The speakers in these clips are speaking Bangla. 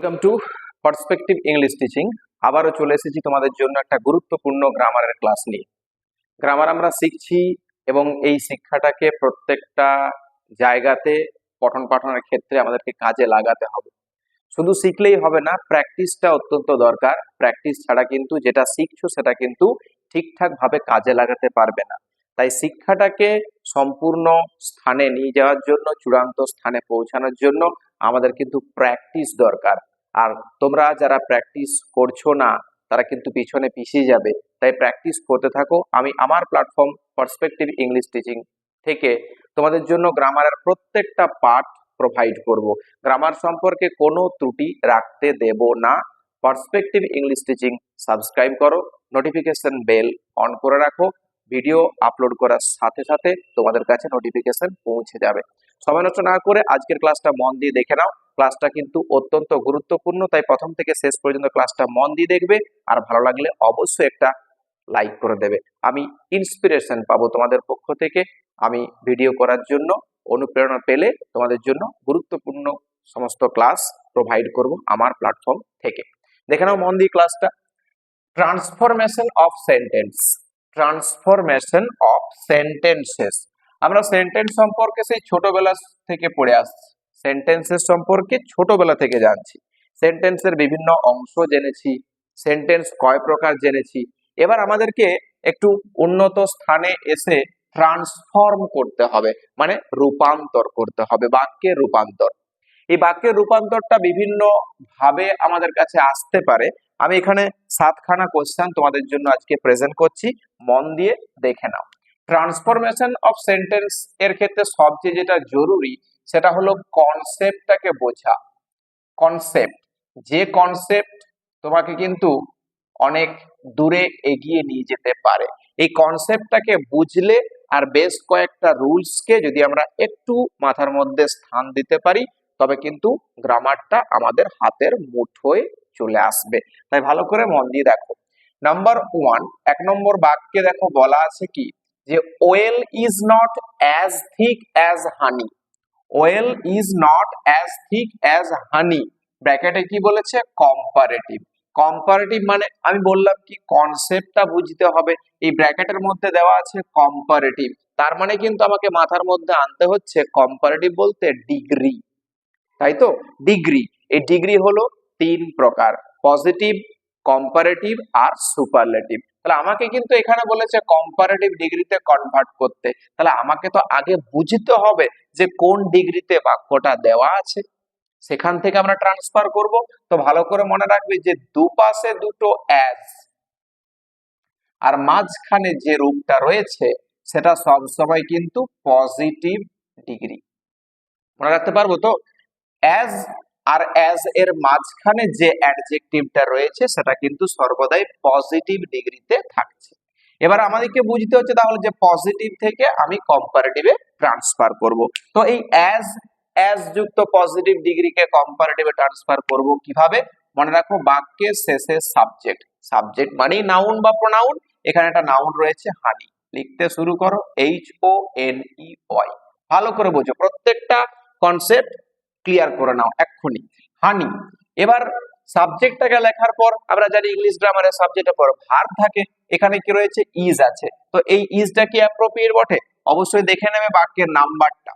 Welcome to perspective English teaching. আবারও চলে এসেছি তোমাদের জন্য একটা গুরুত্বপূর্ণ গ্রামারের ক্লাস নিয়ে। গ্রামার আমরা শিখছি এবং এই শিক্ষাটাকে প্রত্যেকটা জায়গাতে পঠন পাঠনের ক্ষেত্রে আমাদেরকে কাজে লাগাতে হবে। শুধু শিখলেই হবে না, প্র্যাকটিসটা অত্যন্ত দরকার। প্র্যাকটিস ছাড়া কিন্তু যেটা শিখছো সেটা কিন্তু ঠিকঠাক ভাবে কাজে লাগাতে পারবে না। তাই শিক্ষাটাকে সম্পূর্ণ স্থানে নিয়ে যাওয়ার জন্য, চূড়ান্ত স্থানে পৌঁছানোর জন্য আমাদের কিন্তু প্র্যাকটিস দরকার। আর তোমরা যারা প্র্যাকটিস করছো না তারা কিন্তু পিছনে পিছিয়ে যাবে। তাই প্র্যাকটিস করতে থাকো। আমি আমার প্ল্যাটফর্ম পার্সপেক্টিভ ইংলিশ টিচিং থেকে তোমাদের জন্য গ্রামারের প্রত্যেকটা পার্ট প্রোভাইড করব। গ্রামার সম্পর্কে কোনো ত্রুটি রাখতে দেব না। পার্সপেক্টিভ ইংলিশ টিচিং সাবস্ক্রাইব করো, নোটিফিকেশন বেল অন করে রাখো। ভিডিও আপলোড করার সাথে সাথে তোমাদের কাছে নোটিফিকেশন পৌঁছে যাবে। সময় নষ্ট না করে আজকের ক্লাসটা মন দিয়ে দেখে নাও। ক্লাসটা কিন্তু অত্যন্ত গুরুত্বপূর্ণ, তাই প্রথম থেকে শেষ পর্যন্ত ক্লাসটা মন দিয়ে দেখবে। আর ভালো লাগলে অবশ্যই একটা লাইক করে দেবে। আমি ইন্সপিরেশন পাবো তোমাদের পক্ষ থেকে। আমি ভিডিও করার জন্য অনুপ্রেরণা পেলে তোমাদের জন্য গুরুত্বপূর্ণ সমস্ত ক্লাস প্রোভাইড করব আমার প্ল্যাটফর্ম থেকে। দেখে নাও মন দিয়ে ক্লাসটা। Transformation of sentence. Transformation of sentences. আমরা সেন্টেন্স সম্পর্কে সেই ছোটবেলা থেকে পড়ে আসছি। সেন্টেন্সের সম্পর্কে ছোটবেলা থেকে জানছি। সেন্টেন্সের বিভিন্ন অংশ জেনেছি, সেন্টেন্স কয় প্রকার জেনেছি। এবার আমাদেরকে একটু উন্নত স্থানে এসে ট্রান্সফর্ম করতে হবে, মানে রূপান্তর করতে হবে, বাক্যের রূপান্তর। এই বাক্যের রূপান্তরটা বিভিন্ন ভাবে আমাদের কাছে আসতে পারে। আমি এখানে 7খানা কোশ্চেন তোমাদের জন্য আজকে প্রেজেন্ট করছি, মন দিয়ে দেখে নাও। ট্রান্সফরমেশন অফ সেন্টেন্স এর ক্ষেত্রে সবচেয়ে যেটা জরুরি সেটা হলো কনসেপ্টটাকে বোঝা। কনসেপ্ট, যে কনসেপ্ট তোমাকে কিন্তু অনেক দূরে এগিয়ে নিয়ে যেতে পারে। এই কনসেপ্টটাকে বুঝলে আর বেশ কয়েকটা রুলসকে যদি আমরা একটু মাথার মধ্যে স্থান দিতে পারি তবে কিন্তু গ্রামারটা আমাদের হাতের মুঠোয় চলে আসবে। তাই ভালো করে মন দিয়ে দেখো। নাম্বার 1, 1 নম্বর বাক্যে দেখো বলা আছে কি, যে oil is not as thick as honey. Oil is not as thick as honey, ব্র্যাকেটে কি বলেছে, কম্পারেটিভ। কম্পারেটিভ মানে আমি বললাম কি, কনসেপ্টটা বুঝতে হবে। এই ব্র্যাকেটের মধ্যে দেওয়া আছে কম্পারেটিভ, তার মানে কিন্তু আমাকে মাথার মধ্যে আনতে হচ্ছে কম্পারেটিভ বলতে ডিগ্রি, তাই তো? ডিগ্রি, এই ডিগ্রি হলো 3 প্রকার, পজিটিভ, কম্পারেটিভ আর সুপারলেটিভ। তাহলে আমাকে কিন্তু এখানে বলেছে কম্পারেটিভ ডিগ্রিতে কনভার্ট করতে। তাহলে আমাকে তো আগে বুঝতে হবে যে কোন ডিগ্রিতে বাক্যটা দেওয়া আছে, সেখান থেকে আমরা ট্রান্সফার করব। তো ভালো করে মনে রাখবে যে দুপাশে দুটো অ্যাজ আর মাঝখানে যে রূপটা রয়েছে সেটা সবসময় কিন্তু পজিটিভ ডিগ্রি। মনে রাখতে পারবো তো? অ্যাজ আর অ্যাজ এর মাঝখানে যে অ্যাডজেক্টিভটা রয়েছে সেটা কিন্তু সর্বদাই পজিটিভ ডিগ্রিতে থাকছে। এবার আমাদেরকে বুঝতে হচ্ছে তাহলে যে পজিটিভ থেকে আমি কম্পারেটিভে ট্রান্সফার করব। তো এই অ্যাজ যুক্ত পজিটিভ ডিগ্রিকে কম্পারেটিভে ট্রান্সফার করব কিভাবে? মনে রাখো, বাক্যের শেষে সাবজেক্ট, সাবজেক্ট মানে নাউন বা প্রোনাউন। এখানে একটা নাউন রয়েছে হানি, লিখতে শুরু করো HONEY। ভালো করে বোঝো, প্রত্যেকটা কনসেপ্ট ক্লিয়ার করে নাও এক্ষুনি। হানি। এবার সাবজেক্টটাকে লেখার পর আমরা জানি ইংলিশ গ্রামারের সাবজেক্টের পর ভার্ব থাকে, এখানে কি রয়েছে, ইজ আছে। তো এই ইজটা কি অ্যাপ্রোপ্রিয়েট বটে? অবশ্যই দেখে নেবে বাক্যের নাম্বারটা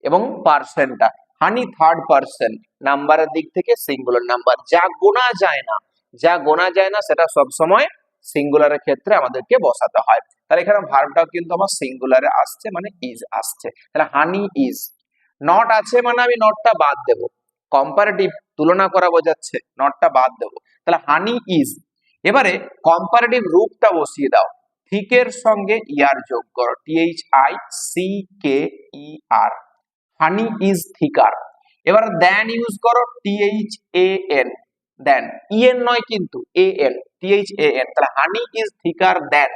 এবং পার্সনটা। হানি থার্ড পার্সন, নাম্বারের দিক থেকে সিঙ্গুলার নাম্বার। যা গোনা যায় না, যা গোনা যায় না সেটা সব সময় সিঙ্গুলারের ক্ষেত্রে আমাদেরকে বসাতে হয়। তাহলে এখানে ভার্বটাও কিন্তু আমার সিঙ্গুলারে আসছে, মানে ইজ আসছে। তাহলে হানি ইজ। নট আছে মানে আমি নটটা বাদ দেব, কম্পারেটিভ তুলনা করা বোঝাচ্ছে, নটটা বাদ দেব। তাহলে হানি ইজ। এবারে কম্পারেটিভ রূপটা বসিয়ে দাও, থিকের সঙ্গে ইয়ার যোগ করো, THICKER, হানি ইজ থিকার। এবার দেন ইউজ করো, THAN, দেন, ইএন নয় কিন্তু AN, THAN। তাহলে হানি ইজ থিকার দেন।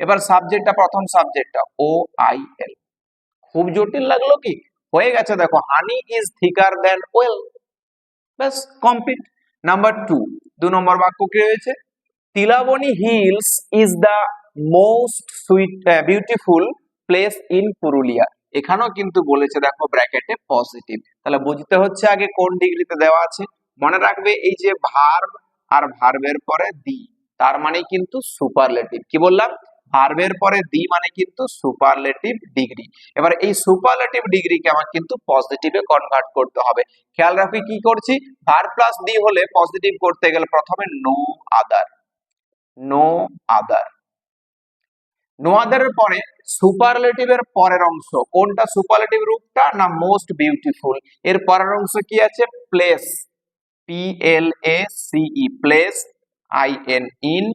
এবার সাবজেক্টটা, প্রথম সাবজেক্টটা OIL। খুব জটিল লাগলো কি? হয়ে গেছে, দেখো, honey is thicker than oil, ব্যাস কমপ্লিট। নাম্বার 2 নম্বর বাক্য কি রয়েছে, Tilaboni hills is the most beautiful place in Purulia. এখানেও কিন্তু বলেছে দেখো ব্র্যাকেটে পজিটিভ। তাহলে বুঝতে হচ্ছে আগে কোন ডিগ্রিতে দেওয়া আছে, মনে রাখবে এই যে ভার্ব আর ভার্বের পরে দি, তার মানে কিন্তু সুপারলেটিভ। কি বললাম? ভার্বের পরে দি মানে কিন্তু সুপারলেটিভ ডিগ্রি। এবার এই সুপারলেটিভ ডিগ্রিকে আমাকে কিন্তু পজিটিভে কনভার্ট করতে হবে। খেয়াল রাখি কি করছি, ভার্ব প্লাস দি হলে পজিটিভ করতে গেলে প্রথমে no other, no other, no আদারের পরে সুপারলেটিভের পরের অংশ কোনটা? সুপারলেটিভ রূপটা না মোস্ট বিউটিফুল। এর পরের অংশ কি আছে? Place, P L A C E, place, I N in,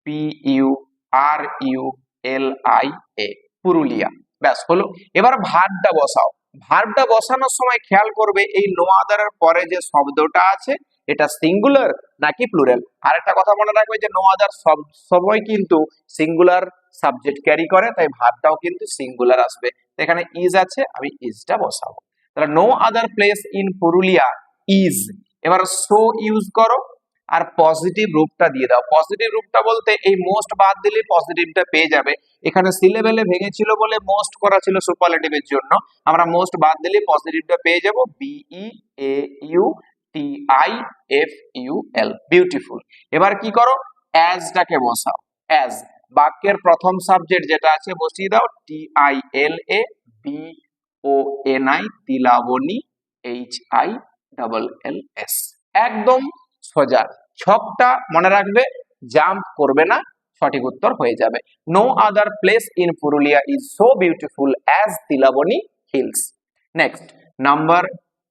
P U R U L I A, Purulia. ব্যাস হলো। এবার ভার্বটা বসাও। ভার্বটা বসানোর সময় খেয়াল করবে এই নো আদারের পরে যে শব্দটা আছে এটা সিঙ্গুলার নাকি প্লুরাল। আর একটা কথা মনে রাখবে যে নো আদার সব সময় কিন্তু সিঙ্গুলার সাবজেক্ট ক্যারি করে, তাই ভার্বটাও কিন্তু সিঙ্গুলার আসবে। এখানে ইজ আছে, আমি ইজটা বসাবো। তাহলে no other place in Purulia is. এবার সো ইউজ করো আর পজিটিভ রূপটা দিয়ে দাও। পজিটিভ রূপটা বলতে এই মোস্ট বাদ দিলে পজিটিভটা পেয়ে যাবে। এখানে সিলেবেলে ভেঙেছিল বলে মোস্ট করা ছিল সুপারলেটিভের জন্য, আমরা মোস্ট বাদ দিলে পজিটিভটা পেয়ে যাব, B E A U T I F U L, beautiful. এবার কি করো? অ্যাজটাকে বসাও। অ্যাজ, বাক্যের প্রথম সাবজেক্ট যেটা আছে বসিয়ে দাও, T I L A B O N I, Tilaboni, H I double L S. একদম সোজা, ছকটা মনে রাখবে, জাম্প করবে না, সঠিক উত্তর হয়ে যাবে। No other place in Purulia is so beautiful as Tilaboni hills. Next number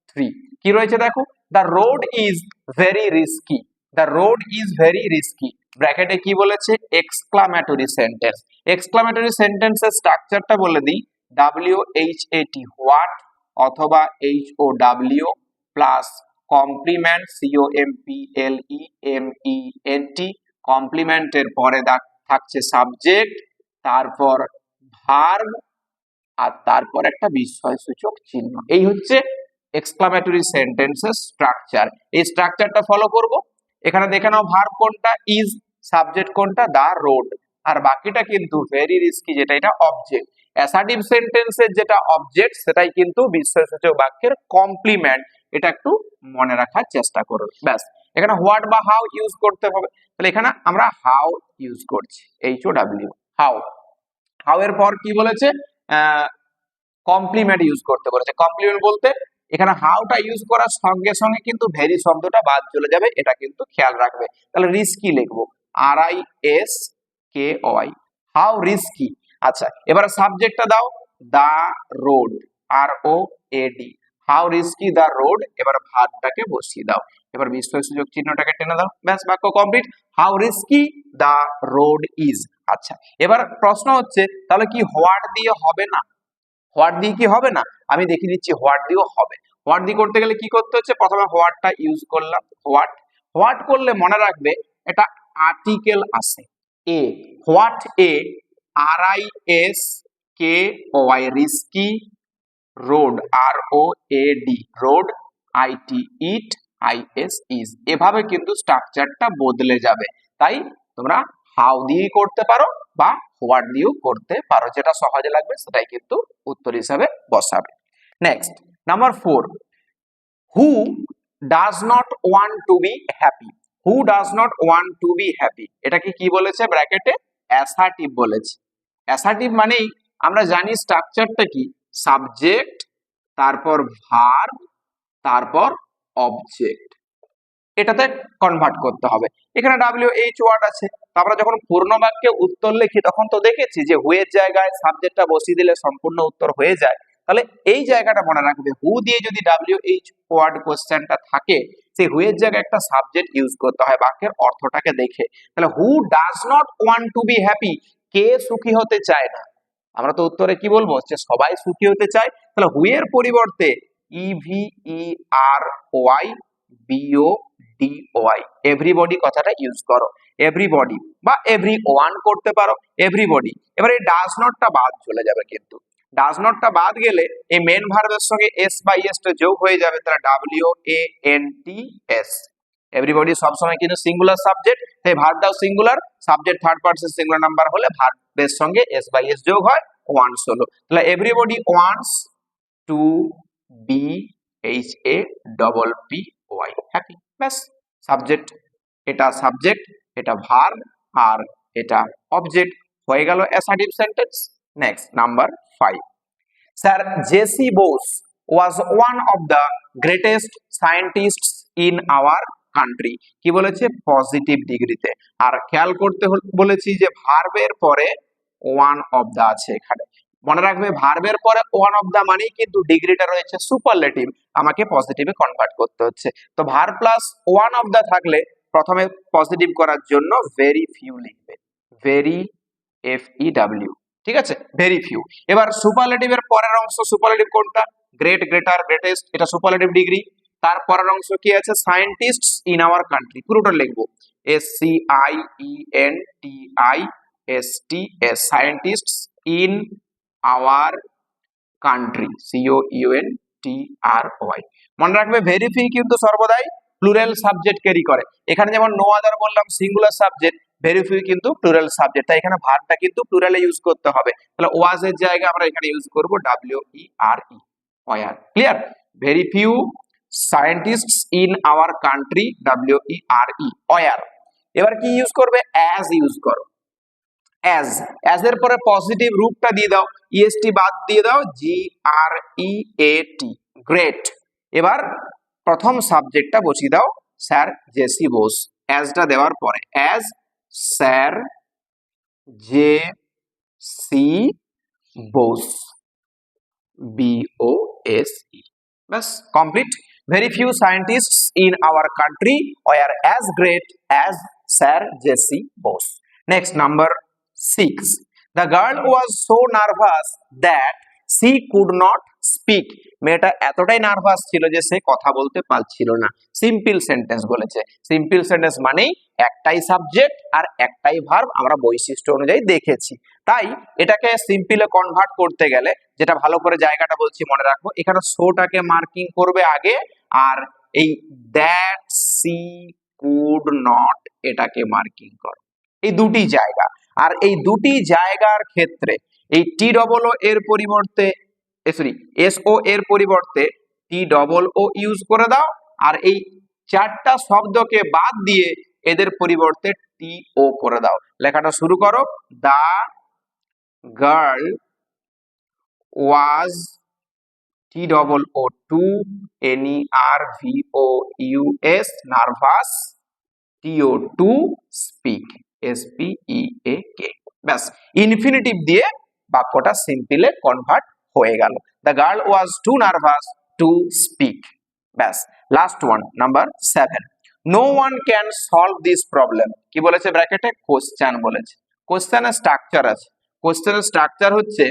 3 কি রয়েছে দেখো, the road is very risky. The road is very risky, ব্র্যাকেটে কি বলেছে? Exclamatory sentence. এক্সক্লামেটরি সেন্টেন্সের স্ট্রাকচারটা বলে দিই, W H A T what অথবা H O W plus complement, COMPLEMENT, কমপ্লিমেন্টের পরে থাকছে সাবজেক্ট, তারপর ভার্ব, আর তারপর একটা বিস্ময়সূচক চিহ্ন। এই হচ্ছে এক্সক্লামেটরি সেন্টেন্সের স্ট্রাকচার। এই স্ট্রাকচারটা ফলো করব। এখানে দেখে নাও ভার্ব কোনটা, ইজ, সাবজেক্ট কোনটা, দা রোড, আর বাকিটা কিন্তু ভেরি রিস্কি, যেটা এটা অবজেক্ট। অ্যাসার্টিভ সেন্টেন্সের যেটা অবজেক্ট সেটাই কিন্তু বিস্ময়সূচক বাক্যের কমপ্লিমেন্ট, এটা একটু মনে রাখার চেষ্টা করো। ব্যাস, এখানে হোয়াট বা হাউ ইউজ করতে হবে। তাহলে এখানে আমরা হাউ ইউজ করছি, HOW, হাউ। হাউ এর পর কি বলেছে? কমপ্লিমেন্ট ইউজ করতে বলেছে। কমপ্লিমেন্ট বলতে এখানে হাউটা ইউজ করার সঙ্গে সঙ্গে কিন্তু ভেরি শব্দটা বাদ চলে যাবে, এটা কিন্তু খেয়াল রাখবে। তাহলে রিস্কি লিখবো, RISKY, হাউ রিস্কি। আচ্ছা, এবার সাবজেক্টটা দাও, the road, ROAD, how risky the road. এবার ভার্বটাকে বসিয়ে দাও, এবার বিস্ময়সূচক চিহ্নটাকে টেনে দাও, ব্যাস বাক্য complete. How risky the road is. আচ্ছা, এবার প্রশ্ন হচ্ছে তাহলে কি হোয়াট দিয়ে হবে না? হোয়াট দিয়ে কি হবে না? আমি দেখিয়ে দিচ্ছি হোয়াট দিয়েও হবে। হোয়াট দিয়ে করতে গেলে কি করতে হচ্ছে? প্রথমে হোয়াটটা ইউজ করলাম, হোয়াট। হোয়াট করলে মনে রাখবে এটা আর্টিকেল আসে, a, what a, RISKY, risky, road, ROAD, road, IT, it, IS, is. এভাবে কিন্তু স্ট্রাকচারটা বদলে যাবে। তাই তোমরা হাউ দিয়ে করতে পারো বা হোয়াট দিয়েও করতে পারো, যেটা সহজে লাগবে সেটাই কিন্তু উত্তর হিসাবে বসাবে। Next number 4, who does not want to be happy. Who does not want to be happy, এটাকে কি বলেছে? ব্র্যাকেটে অ্যাসার্টিভ বলেছে। অ্যাসার্টিভ মানেই আমরা জানি স্ট্রাকচারটা কি, সাবজেক্ট, তারপর ভার্ব, তারপর অবজেক্ট, এটাতে কনভার্ট করতে হবে। এখানে WH ওয়ার্ড আছে, আমরা যখন পূর্ণ বাক্যে উত্তর লিখি তখন তো দেখেছি যে হু এর জায়গায় সাবজেক্টটা বসিয়ে দিলে সম্পূর্ণ উত্তর হয়ে যায়। তাহলে এই জায়গাটা মনে রাখবে, হু দিয়ে যদি WH ওয়ার্ড কোশ্চেনটা থাকে, সেই হু এর জায়গায় একটা সাবজেক্ট ইউজ করতে হয় বাক্যের অর্থটাকে দেখে। তাহলে who does not want to be happy, কে সুখী হতে চায় না? আমরা তো উত্তরে কি বলবো, যে সবাই সুখী হতে চায়। তাহলে হু এর পরিবর্তে EVERYBODY, এভরিবডি কথাটা ইউজ করো। এভরিবডি বা এভরিওয়ান করতে পারো, এভরিবডি। এবার এই ডাজ নটটা বাদ চলে যাবে, কিন্তু ডাজ নটটা বাদ গেলে এই মেন ভার্বের সঙ্গে এস বা ইএস টা যোগ হয়ে যাবে, তাহলে WANTS। এভরিবডি সবসময় কিন্তু সিঙ্গুলার সাবজেক্ট, তাই ভার্বটাও singular, subject third person singular number হলে ভার্বের সঙ্গে এস বা ইএস যোগ হয়, ওয়ান্টস হলো। তাহলে everybody wants to be HAPPY, happy. ব্যাস, সাবজেক্ট, এটা সাবজেক্ট, এটা ভার্ব, আর এটা অবজেক্ট, হয়ে গেল assertive sentence. Next number 5, sir J C Bose was one of the greatest scientists in our country. কি বলেছে? পজিটিভ ডিগ্রিতে। আর খেয়াল করতে বলেছি যে ভার্বের পরে ওয়ান অফ দা আছে এখানে, মনে রাখবে ভার্বের পরে ওয়ান অফ দা মানেই কিন্তু ডিগ্রিটা রয়েছে সুপারলেটিভ, আমাকে পজিটিভে কনভার্ট করতে হচ্ছে। তো verb plus one of the থাকলে প্রথমে পজিটিভ করার জন্য ভেরি ফিউ লিখবে, ভেরি FEW, ঠিক আছে, ভেরি ফিউ। এবার সুপারলেটিভের পরের অংশ, সুপারলেটিভ কোনটা? গ্রেট, গ্রেটার, গ্রেটেস্ট, এটা সুপারলেটিভ ডিগ্রি। তার পরের অংশ কি আছে? সায়েন্টিস্টস ইন আওয়ার কান্ট্রি, পুরোটা লিখবো SCIENTISTS, scientists in our country, COUNTRY। মনে রাখবে ভেরি ফিউ কিন্তু সর্বদাই প্লুরাল সাবজেক্ট ক্যারি করে। এখানে যেমন নো আদার বললাম সিঙ্গুলার সাবজেক্ট, ভেরি ফিউ কিন্তু প্লুরাল সাবজেক্ট, তাই এখানে ভার্বটা কিন্তু প্লুরালে ইউজ করতে হবে। তাহলে ওয়াজ এর জায়গায় আমরা এখানে ইউজ করব WERE, were. Clear? Very few scientists in our country, WERE, were. এবার কি ইউজ করবে? অ্যাজ ইউজ করো। অ্যাজ এর পরে পজিটিভ রূপটা দিয়ে দাও, EST বাদ দিয়ে দাও, GREAT, গ্রেট। এবার প্রথম সাবজেক্টটা বসিয়ে দাও স্যার জেসি বোস, অ্যাজটা দেওয়ার পরে as sir J C Bose, BOSE, বাস complete. Very few scientists in our country were as great as sir J C Bose. Next number 6, the girl was so nervous that she could not speak, মেয়েটা এতটাই নার্ভাস ছিল যে সে কথা বলতে পারছিল না। সিম্পল সেন্টেন্স বলেছে, সিম্পল সেন্টেন্স মানেই একটাই সাবজেক্ট আর একটাই ভার্ব, আমরা বৈশিষ্ট্য অনুযায়ী দেখেছি। তাই এটাকে সিম্পলে কনভার্ট করতে গেলে যেটা ভালো করে জায়গাটা বলছি মনে রাখবো, এখানে সোটাকে মার্কিং করবে আগে, আর এই দ্যাট সি কুড নট এটাকে মার্কিং করো, এই দুটি জায়গা। আর এই দুটি জায়গার ক্ষেত্রে এই TOO এর পরিবর্তে SO এর পরিবর্তে TOO ইউজ করে দাও, আর এই চারটা শব্দকে বাদ দিয়ে এদের পরিবর্তে TO করে দাও। লেখাটা শুরু করো, the girl was TOO2 NERVOUS nervous, TO2 speak, SPEAK। ব্যাস, ইনফিনিটিভ দিয়ে বাক্যটা সিম্পলে কনভার্ট হয়ে গেল। The girl was too nervous to speak. ব্যাস, last one number 7, no one can solve this problem. কি বলেছে ব্র্যাকেটে? কোশ্চেন বলেছে। কোশ্চেনের স্ট্রাকচার আছে, কোশ্চেনের স্ট্রাকচার হচ্ছে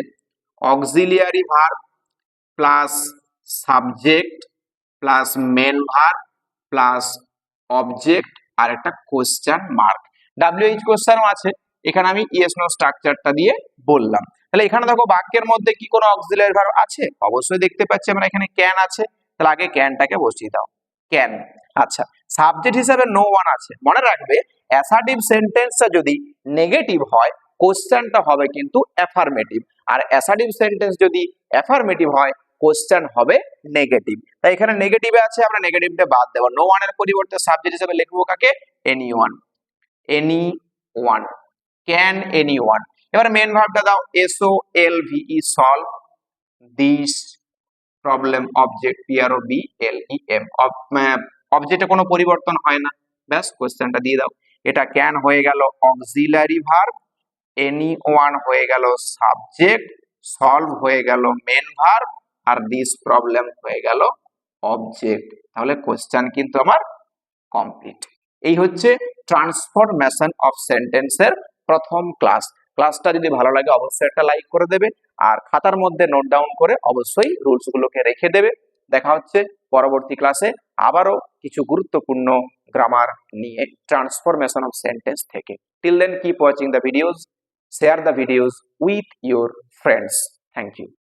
auxiliary verb plus subject plus main verb plus object আর একটা কোশ্চেন মার্ক। WH কোশ্চেনও আছে, এখানে আমি ইয়েস নো স্ট্রাকচারটা দিয়ে বললাম। তাহলে এখানে দেখো বাক্যের মধ্যে কি কোনো অক্সিলিয়ারি ভার্ব আছে? অবশ্যই দেখতে পাচ্ছি আমরা এখানে ক্যান আছে, তাহলে আগে ক্যানটাকে বসিয়ে দাও, ক্যান। আচ্ছা, সাবজেক্ট হিসেবে নো ওয়ান আছে। মনে রাখবে অ্যাসার্টিভ সেন্টেন্সটা যদি নেগেটিভ হয় কোশ্চেনটা হবে কিন্তু অ্যাফার্মেটিভ, আর অ্যাসার্টিভ সেন্টেন্স যদি অ্যাফার্মেটিভ হয় কোশ্চেন হবে নেগেটিভ। তাই এখানে নেগেটিভে আছে, আমরা নেগেটিভটা বাদ দেব। নো ওয়ানের পরিবর্তে সাবজেক্ট হিসেবে লিখবো কাকে? Anyone, anyone, can anyone. এবার মেন ভার্বটা দাও SOLVE, solve this problem, object PROBLEM, অবজেক্টে কোনো পরিবর্তন হয় না। ব্যাস, কোশ্চেনটা দিয়ে দাও। এটা ক্যান হয়ে গেল অক্সিলারি ভার্ব, এনিওয়ান হয়ে গেল সাবজেক্ট, সলভ হয়ে গেল মেন ভার্ব, আর দিস প্রবলেম হয়ে গেল অবজেক্ট। তাহলে কোশ্চেন কিন্তু আমার কমপ্লিট। এই হচ্ছে ট্রান্সফরমেশন অফ সেন্টেন্সের প্রথম ক্লাস। ক্লাসটা যদি ভালো লাগে অবশ্যই একটা লাইক করে দেবে, আর খাতার মধ্যে নোট ডাউন করে অবশ্যই রুলস গুলোকে রেখে দেবে। দেখা হচ্ছে পরবর্তী ক্লাসে আবারও কিছু গুরুত্বপূর্ণ গ্রামার নিয়ে ট্রান্সফরমেশন অফ সেন্টেন্স থেকে। Till then keep watching the videos, share the videos with your friends. Thank you.